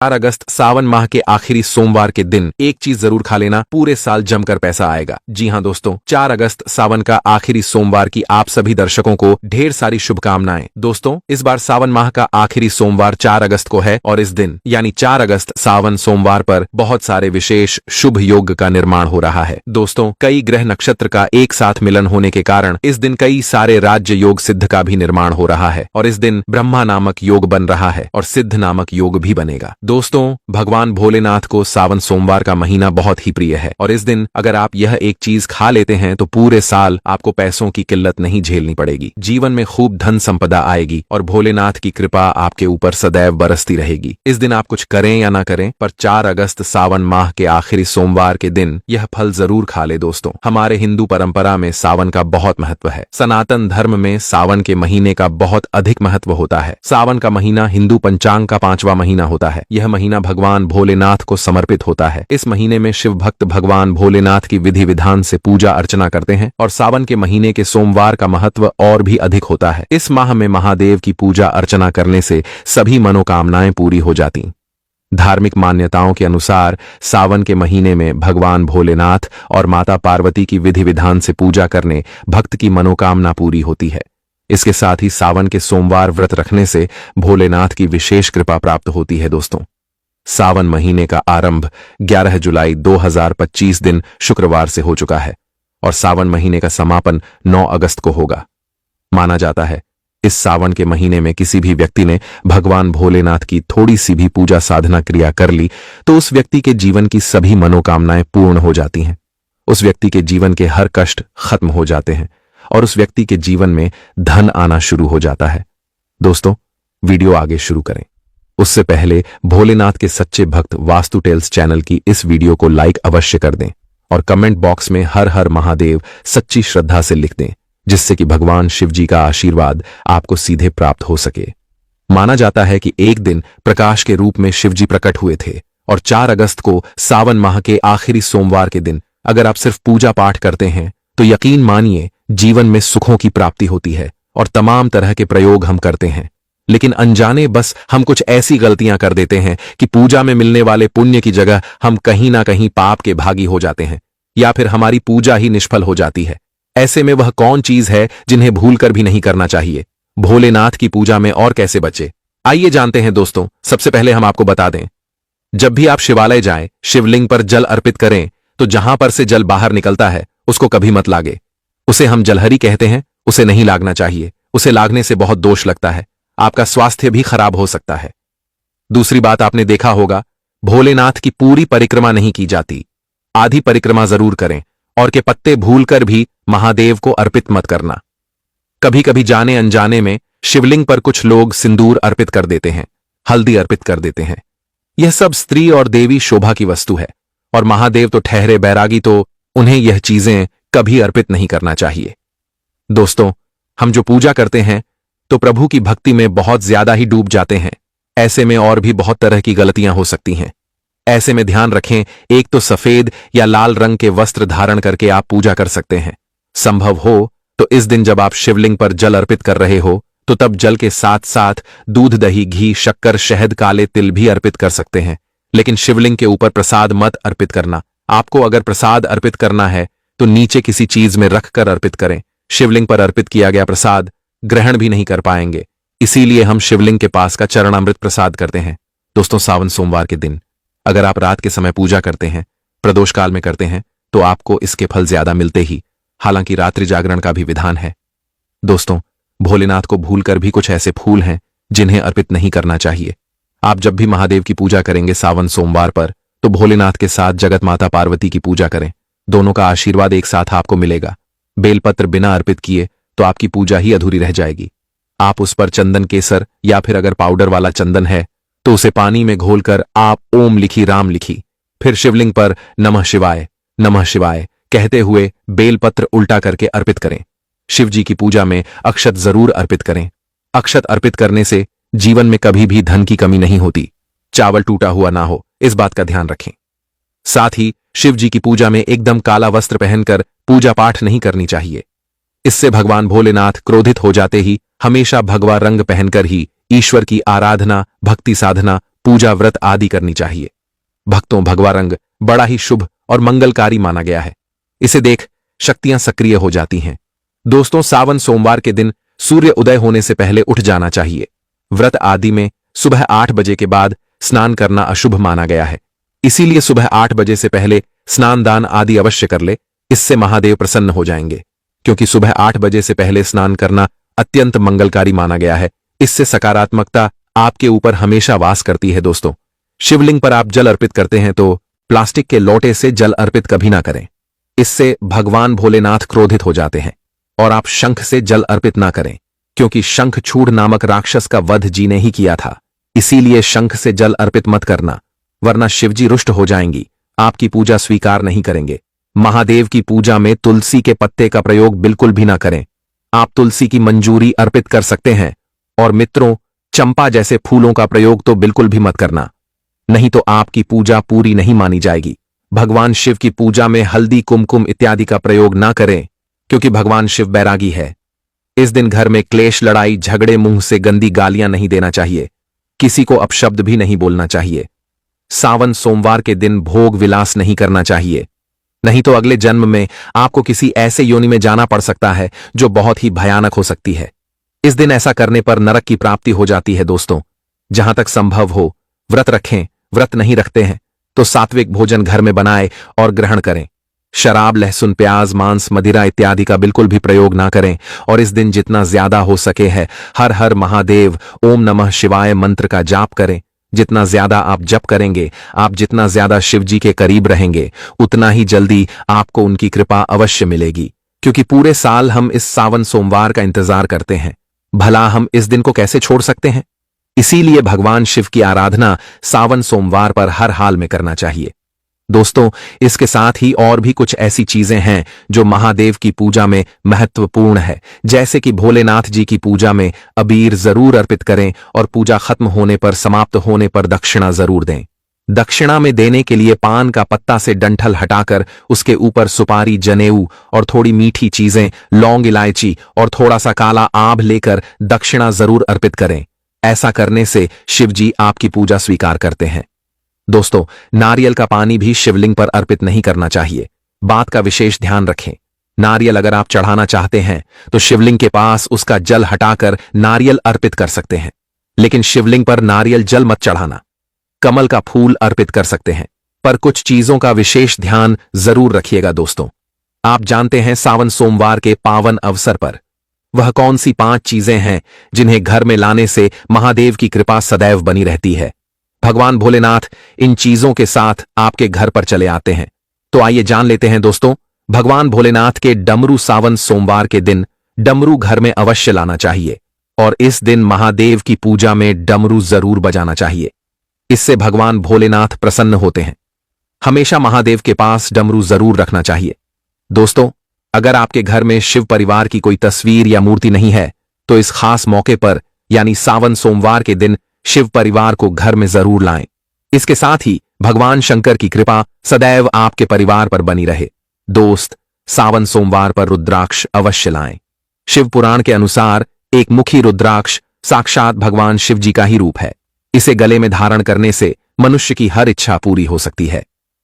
4 अगस्त सावन माह के आखिरी सोमवार के दिन एक चीज जरूर खा लेना, पूरे साल जमकर पैसा आएगा। जी हां दोस्तों, 4 अगस्त सावन का आखिरी सोमवार की आप सभी दर्शकों को ढेर सारी शुभकामनाएं। दोस्तों, इस बार सावन माह का आखिरी सोमवार 4 अगस्त को है और इस दिन यानी 4 अगस्त सावन सोमवार पर बहुत सारे विशेष शुभ योग का निर्माण हो रहा है। दोस्तों, कई ग्रह नक्षत्र का एक साथ मिलन होने के कारण इस दिन कई सारे राज्य योग सिद्ध का भी निर्माण हो रहा है और इस दिन ब्रह्मा नामक योग बन रहा है और सिद्ध नामक योग भी बनेगा। दोस्तों, भगवान भोलेनाथ को सावन सोमवार का महीना बहुत ही प्रिय है और इस दिन अगर आप यह एक चीज खा लेते हैं तो पूरे साल आपको पैसों की किल्लत नहीं झेलनी पड़ेगी, जीवन में खूब धन संपदा आएगी और भोलेनाथ की कृपा आपके ऊपर सदैव बरसती रहेगी। इस दिन आप कुछ करें या ना करें, पर 4 अगस्त सावन माह के आखिरी सोमवार के दिन यह फल जरूर खा ले। दोस्तों, हमारे हिंदू परंपरा में सावन का बहुत महत्व है। सनातन धर्म में सावन के महीने का बहुत अधिक महत्व होता है। सावन का महीना हिंदू पंचांग का 5वां महीना होता है। यह महीना भगवान भोलेनाथ को समर्पित होता है। इस महीने में शिव भक्त भगवान भोलेनाथ की विधि विधान से पूजा अर्चना करते हैं और सावन के महीने के सोमवार का महत्व और भी अधिक होता है। इस माह में महादेव की पूजा अर्चना करने से सभी मनोकामनाएं पूरी हो जाती। धार्मिक मान्यताओं के अनुसार सावन के महीने में भगवान भोलेनाथ और माता पार्वती की विधि विधान से पूजा करने भक्त की मनोकामना पूरी होती है। इसके साथ ही सावन के सोमवार व्रत रखने से भोलेनाथ की विशेष कृपा प्राप्त होती है। दोस्तों, सावन महीने का आरंभ 11 जुलाई 2025 दिन शुक्रवार से हो चुका है और सावन महीने का समापन 9 अगस्त को होगा। माना जाता है इस सावन के महीने में किसी भी व्यक्ति ने भगवान भोलेनाथ की थोड़ी सी भी पूजा साधना क्रिया कर ली तो उस व्यक्ति के जीवन की सभी मनोकामनाएं पूर्ण हो जाती हैं। उस व्यक्ति के जीवन के हर कष्ट खत्म हो जाते हैं और उस व्यक्ति के जीवन में धन आना शुरू हो जाता है। दोस्तों, वीडियो आगे शुरू करें उससे पहले भोलेनाथ के सच्चे भक्त वास्तु टेल्स चैनल की इस वीडियो को लाइक अवश्य कर दें और कमेंट बॉक्स में हर हर महादेव सच्ची श्रद्धा से लिख दें, जिससे कि भगवान शिव जी का आशीर्वाद आपको सीधे प्राप्त हो सके। माना जाता है कि एक दिन प्रकाश के रूप में शिव जी प्रकट हुए थे और 4 अगस्त को सावन माह के आखिरी सोमवार के दिन अगर आप सिर्फ पूजा पाठ करते हैं तो यकीन मानिए जीवन में सुखों की प्राप्ति होती है और तमाम तरह के प्रयोग हम करते हैं, लेकिन अनजाने बस हम कुछ ऐसी गलतियां कर देते हैं कि पूजा में मिलने वाले पुण्य की जगह हम कहीं ना कहीं पाप के भागी हो जाते हैं या फिर हमारी पूजा ही निष्फल हो जाती है। ऐसे में वह कौन चीज है जिन्हें भूलकर भी नहीं करना चाहिए? भोलेनाथ की पूजा में और कैसे बचे, आइए जानते हैं। दोस्तों, सबसे पहले हम आपको बता दें, जब भी आप शिवालय जाएं, शिवलिंग पर जल अर्पित करें तो जहां पर से जल बाहर निकलता है उसको कभी मत लागे। उसे हम जलहरी कहते हैं, उसे नहीं लागना चाहिए। उसे लागने से बहुत दोष लगता है, आपका स्वास्थ्य भी खराब हो सकता है। दूसरी बात, आपने देखा होगा भोलेनाथ की पूरी परिक्रमा नहीं की जाती, आधी परिक्रमा जरूर करें और के पत्ते भूलकर भी महादेव को अर्पित मत करना। कभी कभी जाने अनजाने में शिवलिंग पर कुछ लोग सिंदूर अर्पित कर देते हैं, हल्दी अर्पित कर देते हैं। यह सब स्त्री और देवी शोभा की वस्तु है और महादेव तो ठहरे बैरागी, तो उन्हें यह चीजें कभी अर्पित नहीं करना चाहिए। दोस्तों, हम जो पूजा करते हैं तो प्रभु की भक्ति में बहुत ज्यादा ही डूब जाते हैं। ऐसे में और भी बहुत तरह की गलतियां हो सकती हैं। ऐसे में ध्यान रखें, एक तो सफेद या लाल रंग के वस्त्र धारण करके आप पूजा कर सकते हैं। संभव हो तो इस दिन जब आप शिवलिंग पर जल अर्पित कर रहे हो तो तब जल के साथ साथ दूध, दही, घी, शक्कर, शहद, काले तिल भी अर्पित कर सकते हैं, लेकिन शिवलिंग के ऊपर प्रसाद मत अर्पित करना। आपको अगर प्रसाद अर्पित करना है तो नीचे किसी चीज में रखकर अर्पित करें। शिवलिंग पर अर्पित किया गया प्रसाद ग्रहण भी नहीं कर पाएंगे, इसीलिए हम शिवलिंग के पास का चरणामृत प्रसाद करते हैं। दोस्तों, सावन सोमवार के दिन अगर आप रात के समय पूजा करते हैं, प्रदोष काल में करते हैं, तो आपको इसके फल ज्यादा मिलते ही। हालांकि रात्रि जागरण का भी विधान है। दोस्तों, भोलेनाथ को भूलकर भी कुछ ऐसे फूल हैं जिन्हें अर्पित नहीं करना चाहिए। आप जब भी महादेव की पूजा करेंगे सावन सोमवार पर तो भोलेनाथ के साथ जगत माता पार्वती की पूजा करें, दोनों का आशीर्वाद एक साथ आपको मिलेगा। बेलपत्र बिना अर्पित किए तो आपकी पूजा ही अधूरी रह जाएगी। आप उस पर चंदन केसर या फिर अगर पाउडर वाला चंदन है तो उसे पानी में घोलकर आप ओम लिखी, राम लिखी, फिर शिवलिंग पर नमः शिवाय कहते हुए बेलपत्र उल्टा करके अर्पित करें। शिव जी की पूजा में अक्षत जरूर अर्पित करें। अक्षत अर्पित करने से जीवन में कभी भी धन की कमी नहीं होती, चावल टूटा हुआ ना हो, इस बात का ध्यान रखें। साथ ही शिव जी की पूजा में एकदम काला वस्त्र पहनकर पूजा पाठ नहीं करनी चाहिए। इससे भगवान भोलेनाथ क्रोधित हो जाते ही हमेशा भगवा रंग पहनकर ही ईश्वर की आराधना, भक्ति साधना, पूजा व्रत आदि करनी चाहिए। भक्तों, भगवा रंग बड़ा ही शुभ और मंगलकारी माना गया है। इसे देख शक्तियां सक्रिय हो जाती हैं। दोस्तों, सावन सोमवार के दिन सूर्य उदय होने से पहले उठ जाना चाहिए। व्रत आदि में सुबह 8 बजे के बाद स्नान करना अशुभ माना गया है। इसीलिए सुबह 8 बजे से पहले स्नान दान आदि अवश्य कर ले। इससे महादेव प्रसन्न हो जाएंगे, क्योंकि सुबह 8 बजे से पहले स्नान करना अत्यंत मंगलकारी माना गया है। इससे सकारात्मकता आपके ऊपर हमेशा वास करती है। दोस्तों, शिवलिंग पर आप जल अर्पित करते हैं तो प्लास्टिक के लोटे से जल अर्पित कभी ना करें। इससे भगवान भोलेनाथ क्रोधित हो जाते हैं। और आप शंख से जल अर्पित ना करें, क्योंकि शंखचूड़ नामक राक्षस का वध जी ने ही किया था। इसीलिए शंख से जल अर्पित मत करना, वरना शिवजी रुष्ट हो जाएंगी, आपकी पूजा स्वीकार नहीं करेंगे। महादेव की पूजा में तुलसी के पत्ते का प्रयोग बिल्कुल भी ना करें। आप तुलसी की मंजूरी अर्पित कर सकते हैं, और मित्रों, चंपा जैसे फूलों का प्रयोग तो बिल्कुल भी मत करना, नहीं तो आपकी पूजा पूरी नहीं मानी जाएगी। भगवान शिव की पूजा में हल्दी, कुमकुम इत्यादि का प्रयोग ना करें, क्योंकि भगवान शिव बैरागी है। इस दिन घर में क्लेश, लड़ाई झगड़े, मुंह से गंदी गालियां नहीं देना चाहिए। किसी को अपशब्द भी नहीं बोलना चाहिए। सावन सोमवार के दिन भोग विलास नहीं करना चाहिए, नहीं तो अगले जन्म में आपको किसी ऐसे योनि में जाना पड़ सकता है जो बहुत ही भयानक हो सकती है। इस दिन ऐसा करने पर नरक की प्राप्ति हो जाती है। दोस्तों, जहां तक संभव हो व्रत रखें। व्रत नहीं रखते हैं तो सात्विक भोजन घर में बनाए और ग्रहण करें। शराब, लहसुन, प्याज, मांस, मदिरा इत्यादि का बिल्कुल भी प्रयोग ना करें। और इस दिन जितना ज्यादा हो सके है हर हर महादेव, ओम नमः शिवाय मंत्र का जाप करें। जितना ज्यादा आप जप करेंगे, आप जितना ज्यादा शिवजी के करीब रहेंगे, उतना ही जल्दी आपको उनकी कृपा अवश्य मिलेगी। क्योंकि पूरे साल हम इस सावन सोमवार का इंतजार करते हैं, भला हम इस दिन को कैसे छोड़ सकते हैं। इसीलिए भगवान शिव की आराधना सावन सोमवार पर हर हाल में करना चाहिए। दोस्तों, इसके साथ ही और भी कुछ ऐसी चीजें हैं जो महादेव की पूजा में महत्वपूर्ण है। जैसे कि भोलेनाथ जी की पूजा में अबीर जरूर अर्पित करें और पूजा खत्म होने पर, समाप्त होने पर दक्षिणा जरूर दें। दक्षिणा में देने के लिए पान का पत्ता से डंठल हटाकर उसके ऊपर सुपारी, जनेऊ और थोड़ी मीठी चीजें, लौंग, इलायची और थोड़ा सा काला आभ लेकर दक्षिणा जरूर अर्पित करें। ऐसा करने से शिवजी आपकी पूजा स्वीकार करते हैं। दोस्तों, नारियल का पानी भी शिवलिंग पर अर्पित नहीं करना चाहिए। बात का विशेष ध्यान रखें। नारियल अगर आप चढ़ाना चाहते हैं तो शिवलिंग के पास उसका जल हटाकर नारियल अर्पित कर सकते हैं, लेकिन शिवलिंग पर नारियल जल मत चढ़ाना। कमल का फूल अर्पित कर सकते हैं, पर कुछ चीजों का विशेष ध्यान जरूर रखिएगा। दोस्तों, आप जानते हैं सावन सोमवार के पावन अवसर पर वह कौन सी 5 चीजें हैं जिन्हें घर में लाने से महादेव की कृपा सदैव बनी रहती है। भगवान भोलेनाथ इन चीजों के साथ आपके घर पर चले आते हैं। तो आइए जान लेते हैं। दोस्तों, भगवान भोलेनाथ के डमरू सावन सोमवार के दिन डमरू घर में अवश्य लाना चाहिए, और इस दिन महादेव की पूजा में डमरू जरूर बजाना चाहिए। इससे भगवान भोलेनाथ प्रसन्न होते हैं। हमेशा महादेव के पास डमरू जरूर रखना चाहिए। दोस्तों, अगर आपके घर में शिव परिवार की कोई तस्वीर या मूर्ति नहीं है तो इस खास मौके पर यानी सावन सोमवार के दिन शिव परिवार को घर में जरूर लाएं। इसके साथ ही भगवान शंकर की कृपा सदैव आपके परिवार पर बनी रहे। दोस्त, सावन सोमवार पर रुद्राक्ष अवश्य लाएं। शिव पुराण के अनुसार एक मुखी रुद्राक्ष साक्षात भगवान शिव जी का ही रूप है। इसे गले में धारण करने से मनुष्य की हर इच्छा पूरी हो सकती है।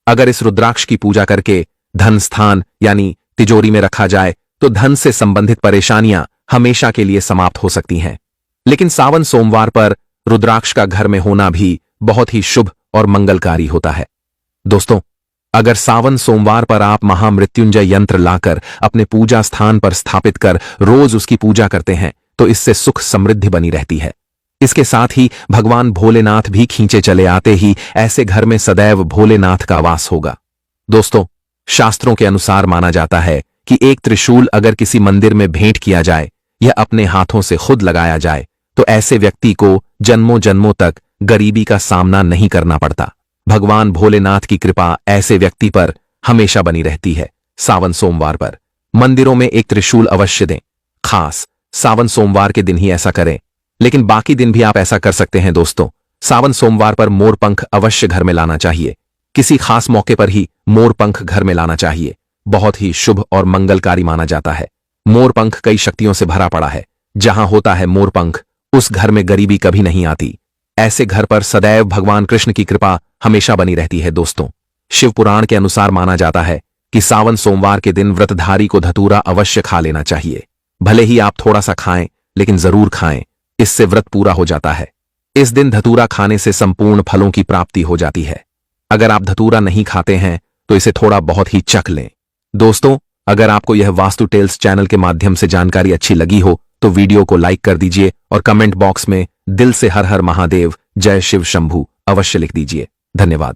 अगर इस रुद्राक्ष की पूजा करके धन स्थान यानी तिजोरी में रखा जाए तो धन से संबंधित परेशानियां हमेशा के लिए समाप्त हो सकती हैं। लेकिन सावन सोमवार पर रुद्राक्ष का घर में होना भी बहुत ही शुभ और मंगलकारी होता है। दोस्तों, अगर सावन सोमवार पर आप महामृत्युंजय यंत्र लाकर अपने पूजा स्थान पर स्थापित कर रोज उसकी पूजा करते हैं तो इससे सुख समृद्धि बनी रहती है। इसके साथ ही भगवान भोलेनाथ भी खींचे चले आते ही ऐसे घर में सदैव भोलेनाथ का वास होगा। दोस्तों, शास्त्रों के अनुसार माना जाता है कि एक त्रिशूल अगर किसी मंदिर में भेंट किया जाए या अपने हाथों से खुद लगाया जाए तो ऐसे व्यक्ति को जन्मों जन्मों तक गरीबी का सामना नहीं करना पड़ता। भगवान भोलेनाथ की कृपा ऐसे व्यक्ति पर हमेशा बनी रहती है। सावन सोमवार पर मंदिरों में एक त्रिशूल अवश्य दें। खास सावन सोमवार के दिन ही ऐसा करें, लेकिन बाकी दिन भी आप ऐसा कर सकते हैं। दोस्तों, सावन सोमवार पर मोर पंख अवश्य घर में लाना चाहिए। किसी खास मौके पर ही मोर पंख घर में लाना चाहिए। बहुत ही शुभ और मंगलकारी माना जाता है। मोर पंख कई शक्तियों से भरा पड़ा है। जहां होता है मोर पंख, उस घर में गरीबी कभी नहीं आती। ऐसे घर पर सदैव भगवान कृष्ण की कृपा हमेशा बनी रहती है। दोस्तों, शिव पुराण के अनुसार माना जाता है कि सावन सोमवार के दिन व्रतधारी को धतूरा अवश्य खा लेना चाहिए। भले ही आप थोड़ा सा खाएं, लेकिन जरूर खाएं, इससे व्रत पूरा हो जाता है। इस दिन धतूरा खाने से संपूर्ण फलों की प्राप्ति हो जाती है। अगर आप धतूरा नहीं खाते हैं तो इसे थोड़ा बहुत ही चख लें। दोस्तों, अगर आपको यह वास्तु टेल्स चैनल के माध्यम से जानकारी अच्छी लगी हो तो वीडियो को लाइक कर दीजिए और कमेंट बॉक्स में दिल से हर हर महादेव, जय शिव शंभू अवश्य लिख दीजिए। धन्यवाद।